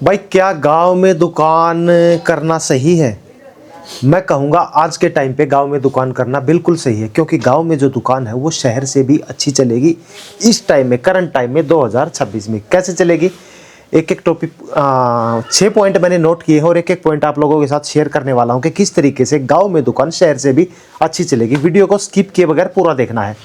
भाई क्या गांव में दुकान करना सही है? मैं कहूँगा आज के टाइम पे गांव में दुकान करना बिल्कुल सही है, क्योंकि गांव में जो दुकान है वो शहर से भी अच्छी चलेगी। इस टाइम में, करंट टाइम में 2026 में कैसे चलेगी? एक एक टॉपिक 6 पॉइंट मैंने नोट किए हैं और एक एक पॉइंट आप लोगों के साथ शेयर करने वाला हूं कि किस तरीके से गांव में दुकान शहर से भी अच्छी चलेगी। वीडियो को स्किप किए बगैर पूरा देखना है।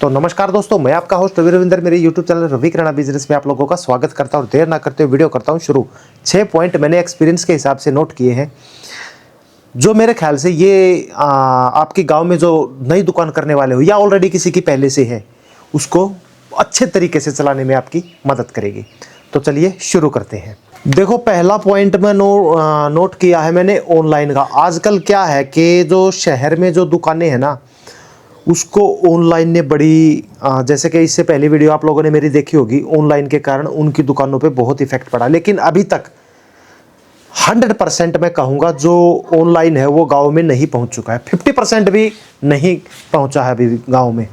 तो नमस्कार दोस्तों, मैं आपका होस्ट रवि रविंदर, मेरे यूट्यूब चैनल रवि किराना बिजनेस में आप लोगों का स्वागत करता हूं और देर ना करते हुए वीडियो करता हूं शुरू। 6 पॉइंट मैंने एक्सपीरियंस के हिसाब से नोट किए हैं, जो मेरे ख्याल से ये आपके गांव में जो नई दुकान करने वाले हो या ऑलरेडी किसी की पहले से है, उसको अच्छे तरीके से चलाने में आपकी मदद करेगी। तो चलिए शुरू करते हैं। देखो, पहला पॉइंट मैं नोट किया है मैंने ऑनलाइन का। आजकल क्या है कि जो शहर में जो दुकानें हैं ना, उसको ऑनलाइन ने बड़ी जैसे कि इससे पहले वीडियो आप लोगों ने मेरी देखी होगी, ऑनलाइन के कारण उनकी दुकानों पे बहुत इफेक्ट पड़ा। लेकिन अभी तक 100% मैं कहूँगा जो ऑनलाइन है वो गांव में नहीं पहुंच चुका है। 50% भी नहीं पहुंचा है अभी गांव में।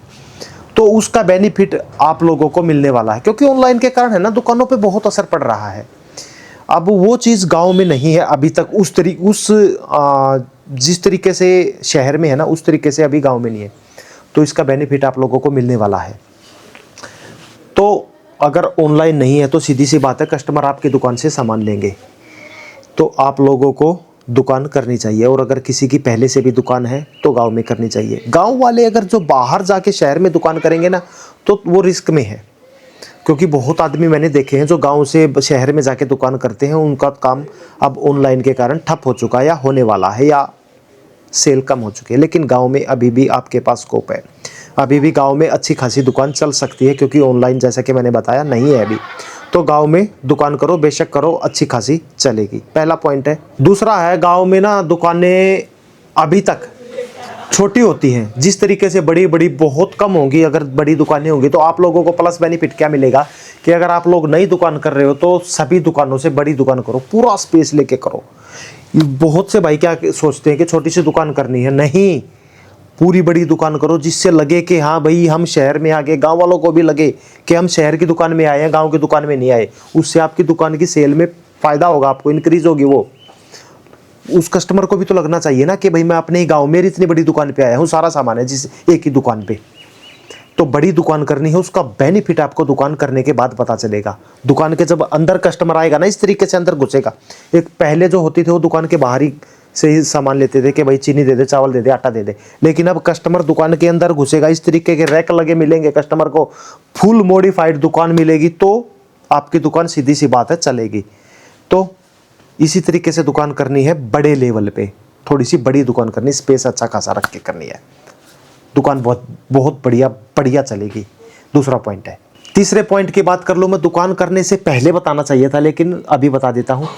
तो उसका बेनिफिट आप लोगों को मिलने वाला है, क्योंकि ऑनलाइन के कारण है ना दुकानों पे बहुत असर पड़ रहा है। अब वो चीज़ गांव में नहीं है अभी तक, जिस तरीके से शहर में है ना, उस तरीके से अभी गांव में नहीं है। तो इसका बेनिफिट आप लोगों को मिलने वाला है। तो अगर ऑनलाइन नहीं है तो सीधी सी बात है, कस्टमर आपकी दुकान से सामान लेंगे, तो आप लोगों को दुकान करनी चाहिए। और अगर किसी की पहले से भी दुकान है तो गांव में करनी चाहिए। गांव वाले अगर जो बाहर जाके शहर में दुकान करेंगे ना, तो वो रिस्क में है, क्योंकि बहुत आदमी मैंने देखे हैं जो गांव से शहर में जाके दुकान करते हैं, उनका काम अब ऑनलाइन के कारण ठप हो चुका है या होने वाला है, या सेल कम हो चुकी है। लेकिन गांव में अभी भी आपके पास स्कोप है, अभी भी गांव में अच्छी खासी दुकान चल सकती है, क्योंकि ऑनलाइन जैसा कि मैंने बताया नहीं है अभी। तो गांव में दुकान करो, बेशक करो, अच्छी खासी चलेगी। पहला पॉइंट है। दूसरा है, गांव में ना दुकानें अभी तक छोटी होती हैं। जिस तरीके से बड़ी बड़ी बहुत कम होंगी, अगर बड़ी दुकानें होंगी तो आप लोगों को प्लस बेनिफिट क्या मिलेगा कि अगर आप लोग नई दुकान कर रहे हो तो सभी दुकानों से बड़ी दुकान करो, पूरा स्पेस लेके करो। बहुत से भाई क्या सोचते हैं कि छोटी सी दुकान करनी है, नहीं, पूरी बड़ी दुकान करो, जिससे लगे कि हाँ भाई हम शहर में आ गए, गांव वालों को भी लगे कि हम शहर की दुकान में आए हैं, गांव की दुकान में नहीं आए। उससे आपकी दुकान की सेल में फायदा होगा, आपको इंक्रीज होगी। वो उस कस्टमर को भी तो लगना चाहिए ना कि भाई मैं अपने ही गांव में इतनी बड़ी दुकान पे आया हूँ, सारा सामान है जिस एक ही दुकान पे। तो बड़ी दुकान करनी है, उसका बेनिफिट आपको दुकान करने के बाद पता चलेगा। दुकान के जब अंदर कस्टमर आएगा ना, इस तरीके से अंदर घुसेगा। एक पहले जो होती थे वो दुकान के बाहर ही से ही सामान लेते थे कि भाई चीनी दे दे, चावल दे दे, आटा दे दे। लेकिन अब कस्टमर दुकान के अंदर घुसेगा, इस तरीके के रैक लगे मिलेंगे, कस्टमर को फुल मॉडिफाइड दुकान मिलेगी, तो आपकी दुकान सीधी सी बात है चलेगी। तो इसी तरीके से दुकान करनी है, बड़े लेवल पे थोड़ी सी बड़ी दुकान करनी, स्पेस अच्छा खासा रख के करनी है, दुकान बहुत बहुत बढ़िया चलेगी। दूसरा पॉइंट है। तीसरे पॉइंट की बात कर लो, मैं दुकान करने से पहले बताना चाहिए था लेकिन अभी बता देता हूँ।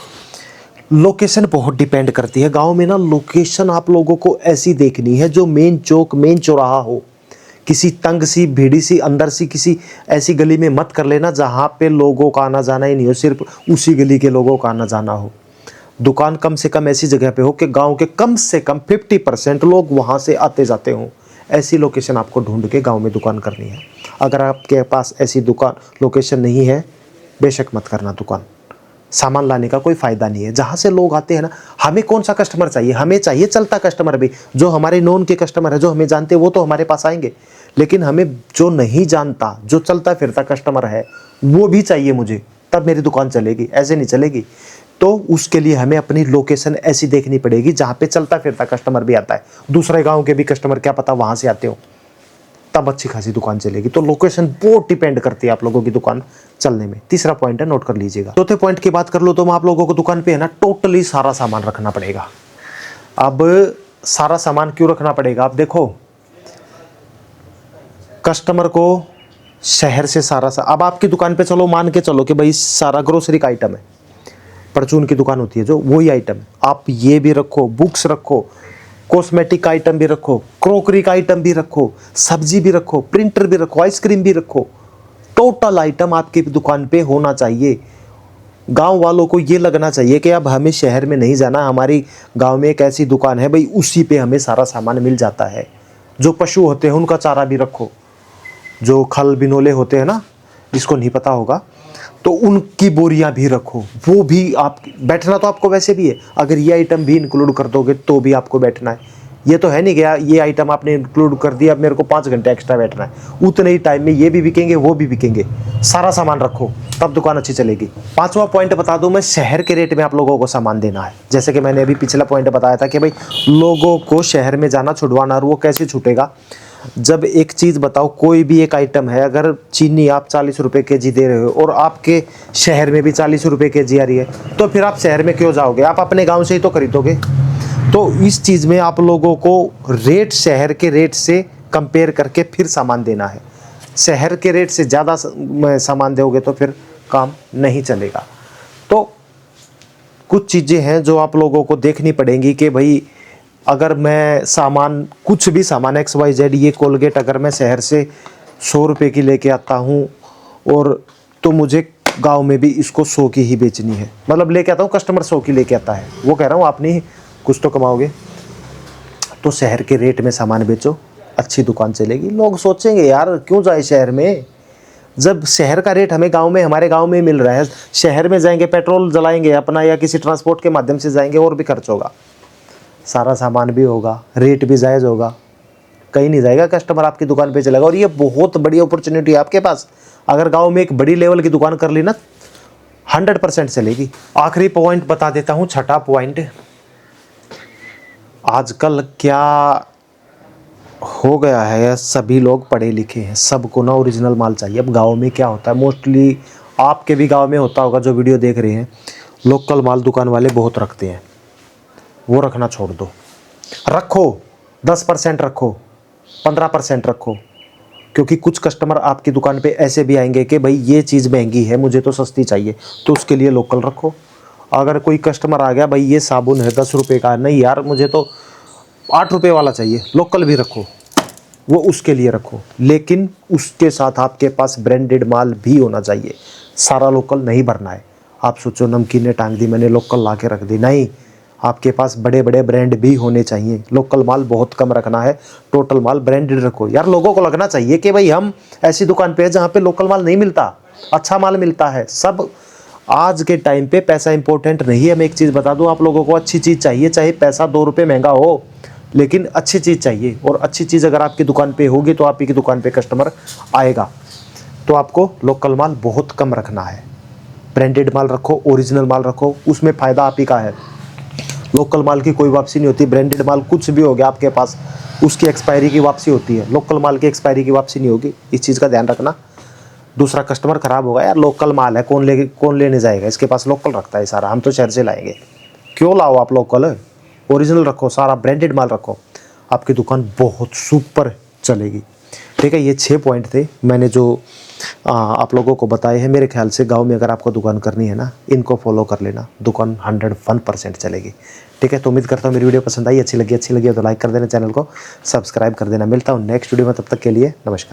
लोकेशन बहुत डिपेंड करती है। गांव में ना लोकेशन आप लोगों को ऐसी देखनी है जो मेन चौक, मेन चौराहा हो। किसी तंग सी, भीड़ी सी, अंदर सी किसी ऐसी गली में मत कर लेना जहाँ पे लोगों का आना जाना ही नहीं हो, सिर्फ उसी गली के लोगों का आना जाना हो। दुकान कम से कम ऐसी जगह पे हो कि गांव के कम से कम 50% लोग वहाँ से आते जाते हों। ऐसी लोकेशन आपको ढूंढ के गांव में दुकान करनी है। अगर आपके पास ऐसी दुकान लोकेशन नहीं है, बेशक मत करना दुकान। सामान लाने का कोई फ़ायदा नहीं है। जहाँ से लोग आते हैं ना, हमें कौन सा कस्टमर चाहिए? हमें चाहिए चलता कस्टमर भी, जो हमारे नोन के कस्टमर है, जो हमें जानते हैं, वो तो हमारे पास आएंगे। लेकिन हमें जो नहीं जानता, जो चलता फिरता कस्टमर है, वो भी चाहिए मुझे, तब मेरी दुकान चलेगी, ऐसे नहीं चलेगी। तो उसके लिए हमें अपनी लोकेशन ऐसी देखनी पड़ेगी जहाँ पे चलता फिरता कस्टमर भी आता है। दूसरे गाँव के भी कस्टमर क्या पता वहाँ से आते हो, तब अच्छी खासी दुकान चलेगी। तो लोकेशन बहुत डिपेंड करती है आप लोगों की दुकान चलने में। तीसरा पॉइंट है, नोट कर लीजिएगा। चौथे पॉइंट की बात कर लो तो आप लोगों को दुकान पे है ना टोटली सारा सामान रखना पड़ेगा। अब सारा सामान क्यों रखना पड़ेगा? अब देखो, कस्टमर को शहर से अब आपकी दुकान पे चलो, मान के चलो कि भाई सारा ग्रोसरी का आइटम है, परचून की दुकान होती है जो, वही आइटम आप ये भी रखो, बुक्स रखो, कॉस्मेटिक का आइटम भी रखो, क्रोकरी का आइटम भी रखो, सब्जी भी रखो, प्रिंटर भी रखो, आइसक्रीम भी रखो। टोटल आइटम आपकी दुकान पे होना चाहिए। गांव वालों को ये लगना चाहिए कि अब हमें शहर में नहीं जाना, हमारी गांव में एक ऐसी दुकान है भाई, उसी पे हमें सारा सामान मिल जाता है। जो पशु होते हैं उनका चारा भी रखो, जो खल बिनोले होते हैं ना, जिसको नहीं पता होगा, तो उनकी बोरियां भी रखो, वो भी आप बैठना तो आपको वैसे भी है, अगर ये आइटम भी इंक्लूड कर दोगे तो भी आपको बैठना है। ये तो है नहीं कि ये आइटम आपने इंक्लूड कर दिया अब मेरे को 5 घंटे एक्स्ट्रा बैठना है, उतने ही टाइम में ये भी बिकेंगे वो भी बिकेंगे। सारा सामान रखो तब दुकान अच्छी चलेगी। 5वां पॉइंट बता दूं मैं, शहर के रेट में आप लोगों को सामान देना है। जैसे कि मैंने अभी पिछला पॉइंट बताया था कि भाई लोगों को शहर में जाना छुड़वाना, और वो कैसे छूटेगा, जब एक चीज़ बताओ, कोई भी एक आइटम है, अगर चीनी आप 40 रुपये केजी दे रहे हो और आपके शहर में भी 40 रुपये केजी आ रही है, तो फिर आप शहर में क्यों जाओगे, आप अपने गांव से ही तो खरीदोगे। तो इस चीज़ में आप लोगों को रेट शहर के रेट से कंपेयर करके फिर सामान देना है। शहर के रेट से ज़्यादा सामान दोगे तो फिर काम नहीं चलेगा। तो कुछ चीज़ें हैं जो आप लोगों को देखनी पड़ेंगी कि भाई अगर मैं सामान, कुछ भी सामान XYZ, ये कोलगेट अगर मैं शहर से 100 रुपये की लेके आता हूँ और तो मुझे गांव में भी इसको 100 की ही बेचनी है, मतलब लेके आता हूँ, कस्टमर 100 की लेके आता है, वो कह रहा हूँ आप नहीं कुछ तो कमाओगे। तो शहर के रेट में सामान बेचो, अच्छी दुकान चलेगी। लोग सोचेंगे यार क्यों जाए शहर में, जब शहर का रेट हमें गांव में, हमारे गांव में मिल रहा है। शहर में जाएंगे पेट्रोल जलाएंगे अपना या किसी ट्रांसपोर्ट के माध्यम से जाएंगे और भी खर्च होगा, सारा सामान भी होगा, रेट भी जायज़ होगा, कहीं नहीं जाएगा, कस्टमर आपकी दुकान पे चलेगा। और ये बहुत बड़ी अपॉर्चुनिटी है आपके पास, अगर गांव में एक बड़ी लेवल की दुकान कर ली ना 100% चलेगी। आखिरी पॉइंट बता देता हूँ, छठा पॉइंट, आजकल क्या हो गया है, सभी लोग पढ़े लिखे हैं, सबको ना ओरिजिनल माल चाहिए। अब गांव में क्या होता है, मोस्टली आपके भी गांव में होता होगा जो वीडियो देख रहे हैं, लोकल माल दुकान वाले बहुत रखते हैं, वो रखना छोड़ दो। रखो 10% रखो, 15% रखो, क्योंकि कुछ कस्टमर आपकी दुकान पे ऐसे भी आएंगे कि भाई ये चीज़ महंगी है मुझे तो सस्ती चाहिए, तो उसके लिए लोकल रखो। अगर कोई कस्टमर आ गया भाई ये साबुन है 10 रुपये का, नहीं यार मुझे तो 8 रुपये वाला चाहिए, लोकल भी रखो, वो उसके लिए रखो, लेकिन उसके साथ आपके पास ब्रांडेड माल भी होना चाहिए। सारा लोकल नहीं भरना है। आप सोचो नमकीनें टांग दी मैंने, लोकल ला के रख दी, नहीं, आपके पास बड़े बड़े ब्रांड भी होने चाहिए। लोकल माल बहुत कम रखना है, टोटल माल ब्रांडेड रखो। यार लोगों को लगना चाहिए कि भाई हम ऐसी दुकान पे है जहाँ पे लोकल माल नहीं मिलता, अच्छा माल मिलता है। सब आज के टाइम पे पैसा इंपॉर्टेंट नहीं है। मैं एक चीज़ बता दूं आप लोगों को, अच्छी चीज़ चाहिए, चाहे पैसा 2 रुपये महंगा हो, लेकिन अच्छी चीज़ चाहिए। और अच्छी चीज़ अगर आपकी दुकान पे होगी तो आप ही की दुकान पे कस्टमर आएगा। तो आपको लोकल माल बहुत कम रखना है, ब्रांडेड माल रखो, ओरिजिनल माल रखो, उसमें फ़ायदा आप ही का है। लोकल माल की कोई वापसी नहीं होती, ब्रांडेड माल कुछ भी हो गया आपके पास उसकी एक्सपायरी की वापसी होती है, लोकल माल की एक्सपायरी की वापसी नहीं होगी। इस चीज़ का ध्यान रखना। दूसरा कस्टमर ख़राब होगा, यार लोकल माल है कौन लेने जाएगा, इसके पास लोकल रखता है सारा, हम तो शहर से लाएंगे। क्यों लाओ आप लोकल, ओरिजिनल रखो, सारा ब्रांडेड माल रखो, आपकी दुकान बहुत सुपर चलेगी। ठीक है, ये 6 पॉइंट थे मैंने जो आप लोगों को बताए हैं। मेरे ख्याल से गांव में अगर आपको दुकान करनी है ना, इनको फॉलो कर लेना, दुकान 101% चलेगी। ठीक है, तो उम्मीद करता हूँ मेरी वीडियो पसंद आई, अच्छी लगी तो लाइक कर देना, चैनल को सब्सक्राइब कर देना। मिलता हूँ नेक्स्ट वीडियो में, तब तक के लिए नमस्कार।